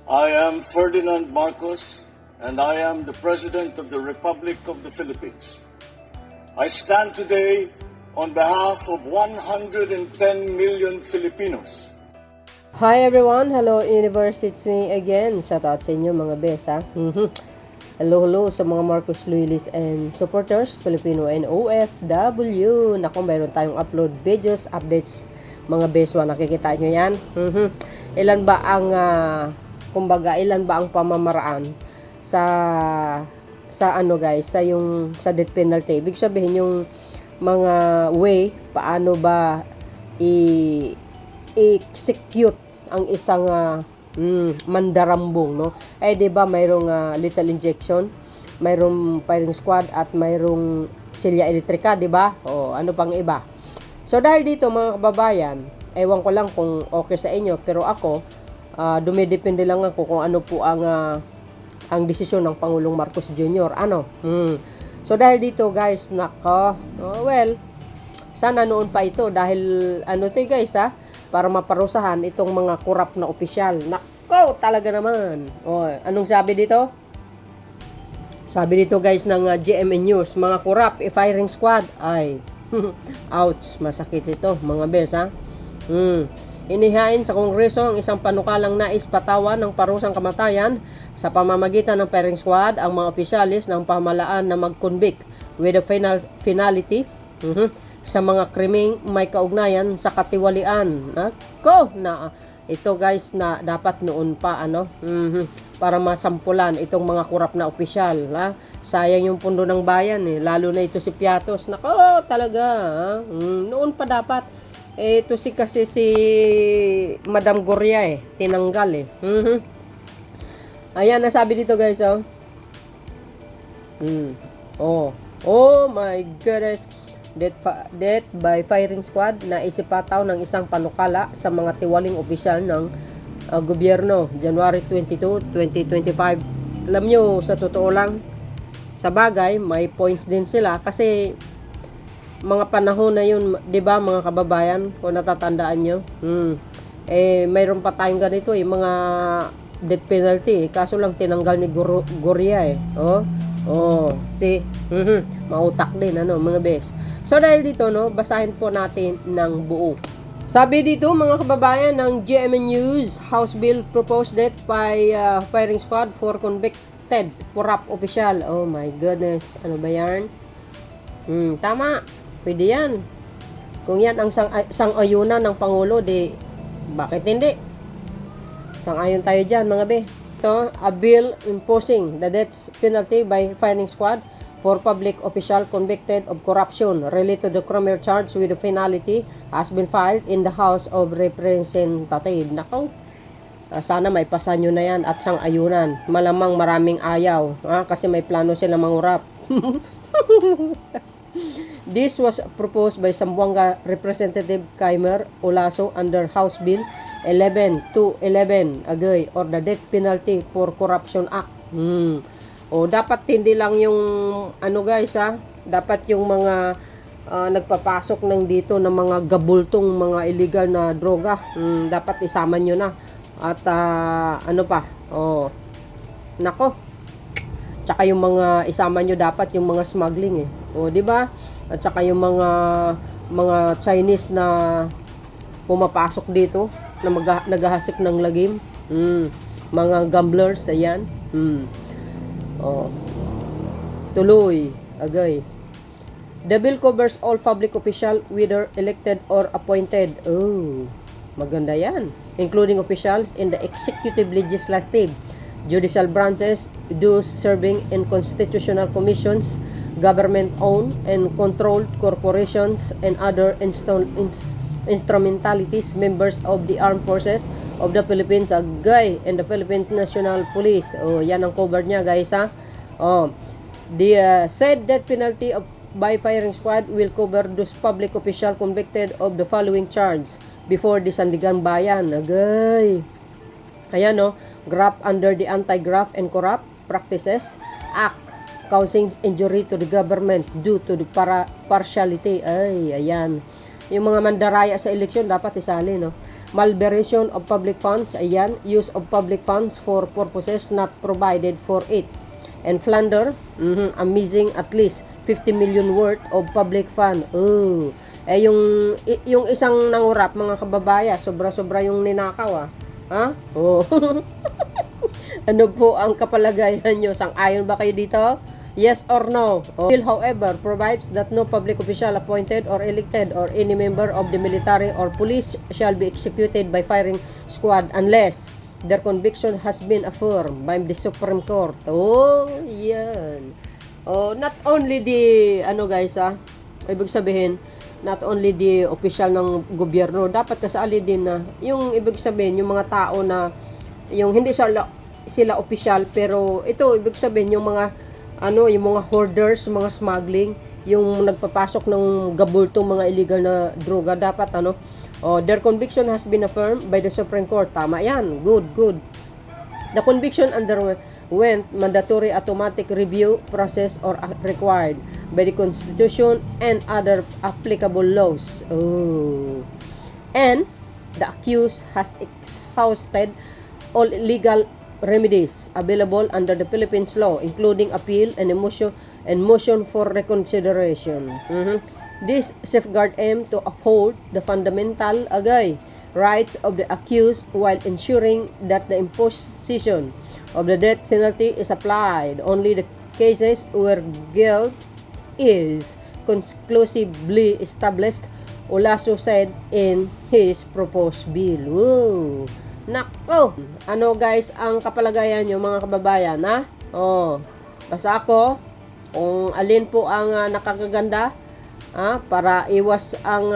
I am Ferdinand Marcos, and I am the President of the Republic of the Philippines. I stand today on behalf of 110 million Filipinos. Hi everyone! Hello Universe! It's me again. Shout out sa inyo mga besa. Hello sa mga Marcos Loyalists and supporters, Filipino and OFW. Naku, mayroon tayong upload videos, updates, mga beswa. Nakikita nyo yan? Ilan ba ang pamamaraan sa ano guys, sa death penalty? Ibig sabihin yung mga way paano ba i-execute ang isang mandarambong, no? Eh, di ba mayroong lethal injection, mayroong firing squad, at mayroong silya elektrika, di ba? O ano pang iba? So dahil dito mga kababayan, ewan ko lang kung okay sa inyo, pero ako dumidepende lang ako kung ano po ang desisyon ng Pangulong Marcos Jr. So dahil dito guys, nako, sana noon pa ito, dahil guys, para maparusahan itong mga korap na opisyal. Nako, talaga naman. Anong sabi dito? Sabi dito guys ng GMA News, mga korap, firing squad ay ouch, masakit ito mga bes. Inihain sa Kongreso ang isang panukalang nais patawan ng parusang kamatayan sa pamamagitan ng firing squad ang mga opisyalis ng pamahalaan na mag-convict with a finality sa mga krimeng may kaugnayan sa katiwalian. Nako, na ito guys na dapat noon pa para masampulan itong mga korap na opisyal. Sayang yung pundo ng bayan lalo na ito si Piatos. Nako, talaga noon pa dapat. Ito kasi si Madam Gloria tinanggal Ayan, nasabi dito guys, Oh my goodness. Death by firing squad na isipataw ng isang panukala sa mga tiwaling opisyal ng gobyerno, January 22, 2025. Alam nyo, sa totoo lang, sa bagay, may points din sila kasi mga panahon na yun, 'di ba mga kababayan, kung natatandaan nyo, mayroon pa tayong ganito mga death penalty, kaso lang tinanggal ni Gloria mautak din mga bes. So dahil dito basahin po natin ng buo. Sabi dito mga kababayan ng GMA News, House Bill proposed death by firing squad for convicted corrupt official. Oh my goodness, ano ba yan? Tama, pwede yan. Kung yan ang sang-ayunan ng Pangulo, di bakit hindi? Sang-ayon tayo dyan mga be. Ito, a bill imposing the death penalty by firing squad for public official convicted of corruption related to the criminal charge with a finality has been filed in the House of Representatives. Nakaw, sana may pasa nyo na yan at sang-ayunan. Malamang maraming ayaw kasi may plano sila mangurap. This was proposed by Zamboanga Representative Kaimer Olaso under House Bill 11-11 agay, or the Death Penalty for Corruption Act. Dapat hindi lang yung guys, dapat yung mga nagpapasok ng dito ng mga gabultong mga illegal na droga, dapat isama nyo na. At nako, tsaka yung mga isama nyo dapat yung mga smuggling di ba? At saka yung mga Chinese na pumapasok dito na naghahasik ng lagim, mga gamblers, ayan. Tuloy agay. The bill covers all public official whether elected or appointed. Maganda yan, including officials in the executive, legislative, judicial branches, those serving in constitutional commissions, government-owned and controlled corporations, and other instrumentalities, members of the armed forces of the Philippines, agay, and the Philippine National Police. Yan ang cover niya guys, The said death penalty by firing squad will cover those public official convicted of the following charge before the Sandigan Bayan, agay. Ayan graft under the Anti-Graft and Corrupt Practices Act, causing injury to the government due to the partiality. Ayan. Yung mga mandaraya sa eleksyon dapat isali malversation of public funds, ayan, use of public funds for purposes not provided for it, and plunder, amusing at least 50 million worth of public fund. Oh, yung isang nangurap, mga kababaya, sobra-sobra yung ninakaw, ha? Oh. Ano po ang kapalagayan nyo? Sang-ayon ba kayo dito? Yes or no? Bill, however, provides that no public official appointed or elected or any member of the military or police shall be executed by firing squad unless their conviction has been affirmed by the Supreme Court. Oh, yan. Oh, not only the, guys, ibig sabihin, not only the official ng gobyerno, dapat kasali din na, yung ibig sabihin, yung mga tao na, yung hindi sila official, pero ito, ibig sabihin, yung mga, yung mga hoarders, mga smuggling, yung nagpapasok ng gabultong mga illegal na droga, dapat, their conviction has been affirmed by the Supreme Court. Tama yan. Good. The conviction underwent mandatory automatic review process or required by the Constitution and other applicable laws. Oh. And the accused has exhausted all legal remedies available under the Philippines law, including appeal and motion for reconsideration. This safeguard aim to uphold the fundamental rights of the accused while ensuring that the imposition of the death penalty is applied only the cases where guilt is conclusively established, Olaso said in his proposed bill. Woo! Nako! Guys, ang kapalagayan nyo, mga kababayan, ha? Basta ako, kung alin po ang nakakaganda, para iwas ang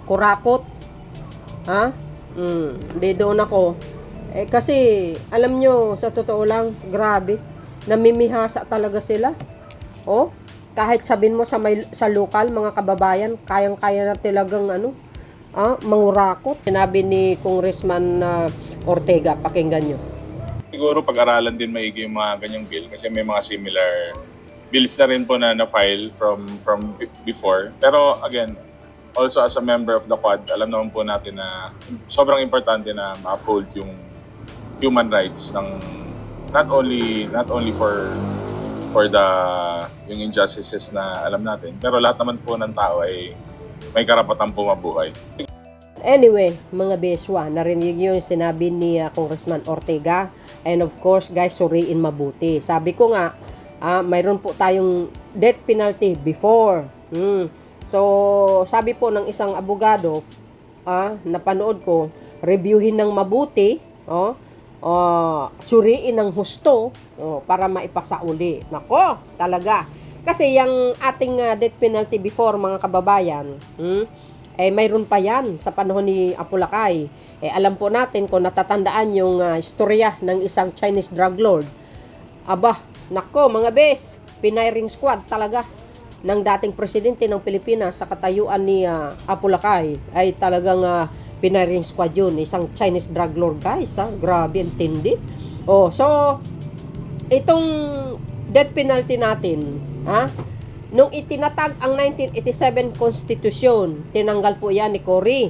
kurakot, di doon ako. Kasi, alam nyo, sa totoo lang, grabe, namimihasa talaga sila. Kahit sabihin mo sa lokal, mga kababayan, kayang-kaya na talagang mangurakot. Sinabi ni Congressman Ortega, pakinggan nyo. Siguro pag-aralan din maigi yung mga ganyang bill kasi may mga similar bills na rin po na na-file from before. Pero again, also as a member of the Quad, alam naman po natin na sobrang importante na ma-uphold yung human rights ng not only for the yung injustices na alam natin, pero lahat naman po ng tao ay may karapatang mabuhay. Anyway, mga beswa, narinig nyo yung sinabi ni Congressman Ortega. And of course, guys, suriin mabuti. Sabi ko nga, mayroon po tayong death penalty before. So, sabi po ng isang abogado, napanood ko, reviewin ng mabuti, suriin ng husto, para maipasauli. Nako, talaga. Kasi yung ating death penalty before, mga kababayan, mayroon pa yan sa panahon ni Apulacay. Alam po natin kung natatandaan yung istorya ng isang Chinese drug lord. Aba, nako mga bes, piniring squad talaga ng dating presidente ng Pilipinas sa katayuan ni Apulacay ay talagang piniring squad yun. Isang Chinese drug lord, guys. Grabe, ang tindi. So, itong death penalty natin, nung itinatag ang 1987 Constitution, tinanggal po yan ni Cory.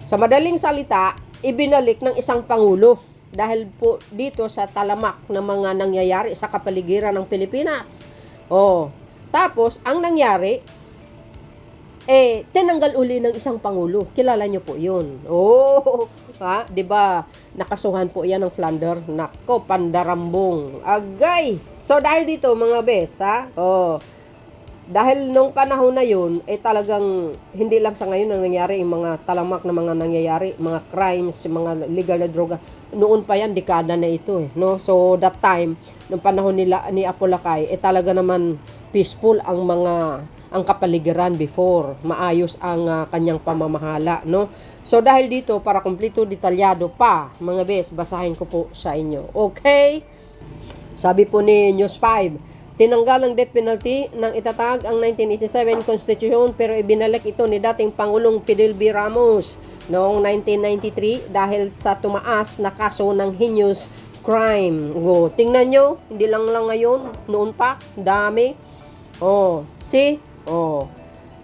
Sa madaling salita, ibinalik ng isang pangulo dahil po dito sa talamak ng mga nangyayari sa kapaligiran ng Pilipinas. Tapos, ang nangyari, tinanggal uli ng isang pangulo. Kilala nyo po yun. Diba? Nakasuhan po yan ng Flander. Nako, pandarambong. Agay! So, dahil dito, mga bes, dahil nung panahon na yun, talagang, hindi lang sa ngayon ang nangyari, yung mga talamak na mga nangyayari, mga crimes, mga legal na droga. Noon pa yan, dekada na ito. No? So, that time, nung panahon ni Apulacay, talaga naman peaceful ang kapaligiran before. Maayos ang kanyang pamamahala, no? So, dahil dito, para kumpleto detalyado pa, mga bes, basahin ko po sa inyo. Okay? Sabi po ni News 5, tinanggal ang death penalty nang itatag ang 1987 Constitution pero ibinalik ito ni dating Pangulong Fidel B. Ramos noong 1993 dahil sa tumaas na kaso ng heinous crime. Tingnan nyo, hindi lang ngayon, noon pa, dami.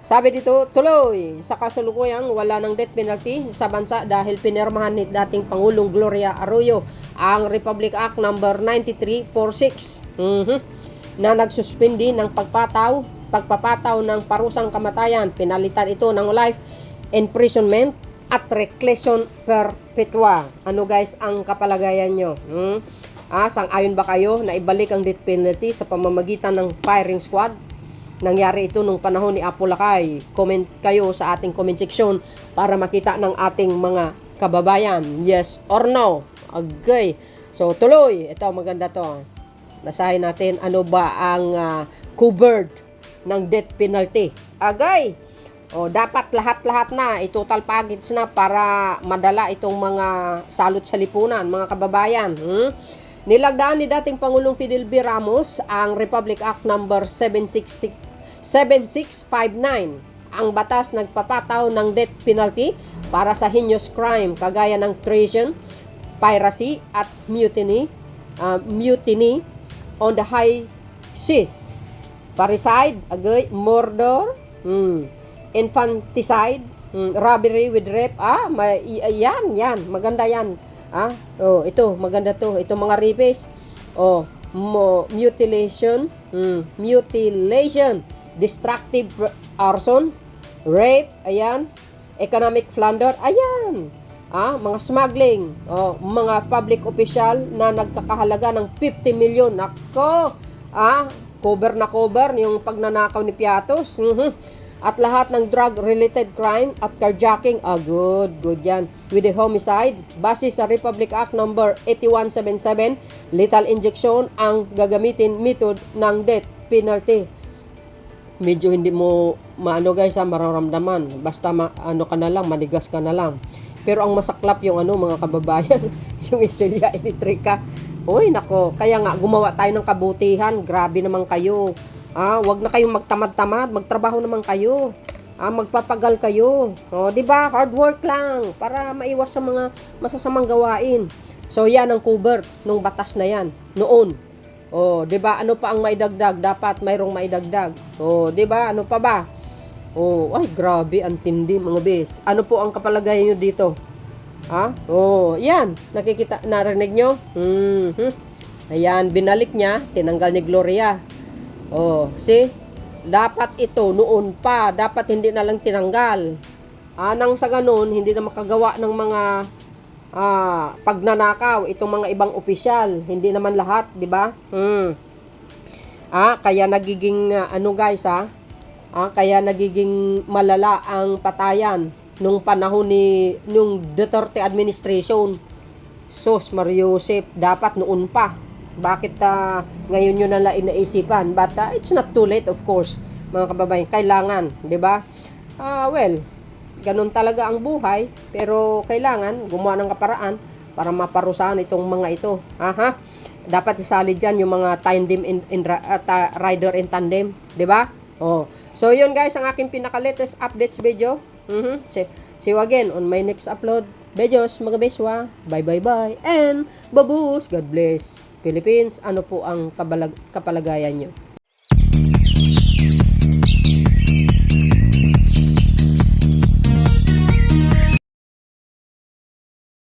Sabi dito, tuloy, sa kasalukuyang wala ng death penalty sa bansa dahil pinirmahan ni dating Pangulong Gloria Arroyo ang Republic Act number 9346 na nagsuspindi ng pagpapataw ng parusang kamatayan. Pinalitan ito ng life imprisonment at reclusion perpetua. Ano guys ang kapalagayan nyo? Sang-ayon ba kayo na ibalik ang death penalty sa pamamagitan ng firing squad? Nangyari ito nung panahon ni Apo Lakay. Comment kayo sa ating comment section para makita ng ating mga kababayan. Yes or no? Okay. So, tuloy. Ito, maganda to. Basahin natin ano ba ang covered ng death penalty. Agay! O, dapat lahat-lahat na. I-total package na para madala itong mga salot sa lipunan, mga kababayan. Nilagdaan ni dating Pangulong Fidel B. Ramos ang Republic Act number 7659, ang batas nagpapataw ng death penalty para sa heinous crime kagaya ng treason, piracy at mutiny on the high seas, parricide, murder, infanticide, robbery with rape. Yan, maganda yan. Ito, maganda to. Ito mga rapes. Mutilation, destructive arson, rape, ayan, economic plunder, ayan, mga smuggling, mga public official na nagkakahalaga ng 50 million, nako, cover na cover yung pagnanakaw ni Piatos, at lahat ng drug-related crime at carjacking, good yan, with the homicide, base sa Republic Act number 8177, lethal injection ang gagamitin method ng death penalty. Medyo hindi mo guys, mararamdaman. Basta ka na lang, manigas ka na lang. Pero ang masaklap yung mga kababayan, yung Isilya Electrica. Uy, nako, kaya nga gumawa tayo ng kabutihan. Grabe naman kayo. Wag na kayong magtamad-tamad, magtrabaho naman kayo. Magpapagal kayo. Di ba? Hard work lang para maiwas sa mga masasamang gawain. So yan ang cover nung batas na yan noon. 'Di ba? Ano pa ang maidagdag? Dapat mayroong maidagdag. 'Di ba? Ano pa ba? Ay grabe, ang tindi mga bes. Ano po ang kapalagayan niyo dito? Yan. Nakikita, narinig nyo? Ayan, binalik niya, tinanggal ni Gloria. See? Dapat ito noon pa, dapat hindi na lang tinanggal. Nang sa ganun, hindi na makagawa ng mga pagnanakaw itong mga ibang opisyal, hindi naman lahat, di ba? Kaya nagiging kaya nagiging malala ang patayan nung panahon nung Duterte administration. Sos Mariosep, dapat noon pa. Bakit ngayon yun na inaisipan? But it's not too late, of course, mga kababayan. Kailangan, di ba? Ganun talaga ang buhay, pero kailangan gumawa ng kaparaan para maparusahan itong mga ito. Dapat isali dyan yung mga rider in tandem, di ba? So yun guys, ang aking pinaka-latest updates video. See you again on my next upload videos, mga beswa. Bye, and babus. God bless Philippines. Ano po ang kapalagayan nyo?